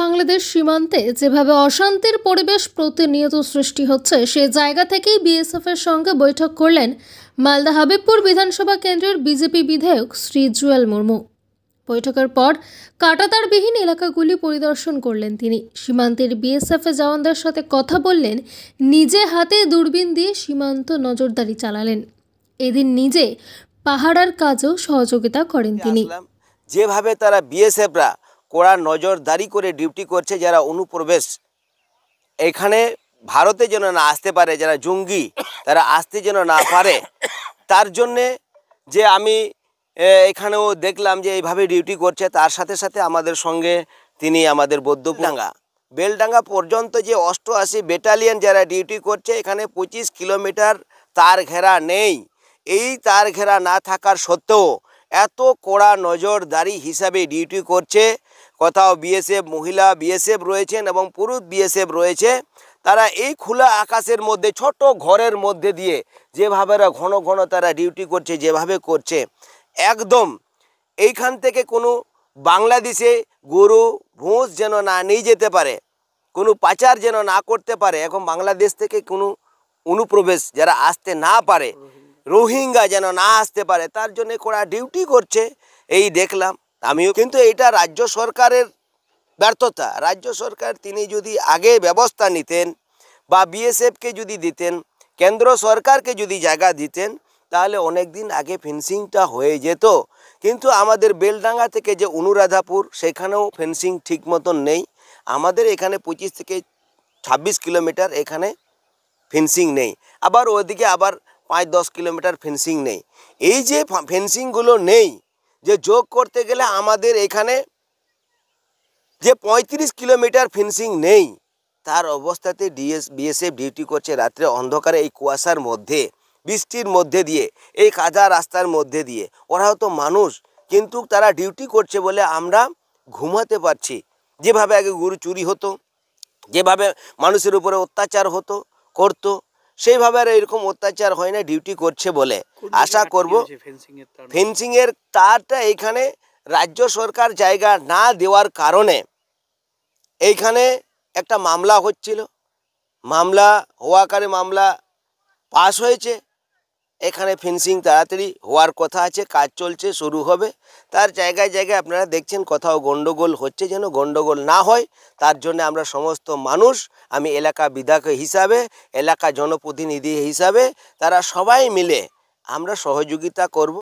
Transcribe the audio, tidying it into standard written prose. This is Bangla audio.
বাংলাদেশ সীমান্তে যেভাবে অশান্তির পরিবেশ প্রতিনিয়ত সৃষ্টি হচ্ছে, সে জায়গা থেকেই বিএসএফ এর সঙ্গে বৈঠক করলেন মালদা হাবিবপুর বিধানসভা কেন্দ্রের বিজেপি বিধায়ক শ্রী জুয়েল মুর্মু। বৈঠকের পর কাঁটাতারবিহীন এলাকাগুলি পরিদর্শন করলেন তিনি। সীমান্তের বিএসএফ জওয়ানদের সাথে কথা বললেন, নিজে হাতে দূরবীন দিয়ে সীমান্ত নজরদারি চালালেন। এদিন নিজে পাহারার কাজেও সহযোগিতা করেন তিনি। যেভাবে তারা বিএসএফরা কড়া নজরদারি করে ডিউটি করছে, যারা অনুপ্রবেশ এখানে ভারতে যেন না আসতে পারে, যারা জঙ্গি তারা আসতে যেন না পারে, তার জন্যে যে আমি এখানেও দেখলাম যে এইভাবে ডিউটি করছে। তার সাথে সাথে আমাদের সঙ্গে তিনি আমাদের বেলডাঙ্গা পর্যন্ত যে 88 ব্যাটালিয়ন যারা ডিউটি করছে, এখানে 25 কিলোমিটার তার ঘেরা নেই। এই তার ঘেরা না থাকার সত্ত্বেও এত কড়া নজরদারি হিসাবে ডিউটি করছে। কোথাও বিএসএফ মহিলা বিএসএফ রয়েছেন এবং পুরুষ বিএসএফ রয়েছে। তারা এই খোলা আকাশের মধ্যে ছোট ঘরের মধ্যে দিয়ে যেভাবে ঘন ঘন তারা ডিউটি করছে, যেভাবে করছে, একদম এইখান থেকে কোনো বাংলাদেশে গরু ভোঁস যেন না নিয়ে যেতে পারে, কোনো পাচার যেন না করতে পারে, এখন বাংলাদেশ থেকে কোনো অনুপ্রবেশ যারা আসতে না পারে, রোহিঙ্গা যেন না আসতে পারে, তার জন্য কড়া ডিউটি করছে। এই দেখলাম আমিও। কিন্তু এটা রাজ্য সরকারের ব্যর্থতা। রাজ্য সরকার তিনি যদি আগে ব্যবস্থা নিতেন বা বিএসএফকে যদি দিতেন, কেন্দ্র সরকারকে যদি জায়গা দিতেন, তাহলে অনেক দিন আগে ফেন্সিংটা হয়ে যেত। কিন্তু আমাদের বেলডাঙ্গা থেকে যে অনুরাধাপুর, সেখানেও ফেন্সিং ঠিক মতন নেই। আমাদের এখানে 25 থেকে 26 কিলোমিটার এখানে ফেন্সিং নেই, আবার ওইদিকে আবার 5-10 কিলোমিটার ফেন্সিং নেই। এই যে ফেন্সিংগুলো নেই, যে যোগ করতে গেলে আমাদের এখানে যে 35 কিলোমিটার ফেন্সিং নেই, তার অবস্থাতে বিএসএফ ডিউটি করছে রাত্রে অন্ধকারে, এই কুয়াশার মধ্যে, বৃষ্টির মধ্যে দিয়ে, এই কাদা রাস্তার মধ্যে দিয়ে। ওরাও তো মানুষ, কিন্তু তারা ডিউটি করছে বলে আমরা ঘুমাতে পারছি। যেভাবে আগে গরু চুরি হতো, যেভাবে মানুষের উপরে অত্যাচার করতো, সেইভাবে আর এরকম অত্যাচার হয় না ডিউটি করছে বলে। আশা করব ফেন্সিংয়ের তারটা এইখানে রাজ্য সরকার জায়গা না দেওয়ার কারণে এইখানে একটা মামলা হচ্ছিল, মামলা পাস হয়েছে। এখানে ফেন্সিং তাড়াতাড়ি হওয়ার কথা আছে, কাজ চলছে, শুরু হবে। তার জায়গায় জায়গায় আপনারা দেখছেন কোথাও গন্ডগোল হচ্ছে, যেন গন্ডগোল না হয় তার জন্য আমরা সমস্ত মানুষ, আমি এলাকা বিধায়ক হিসাবে, এলাকা জনপ্রতিনিধি হিসাবে, তারা সবাই মিলে আমরা সহযোগিতা করব।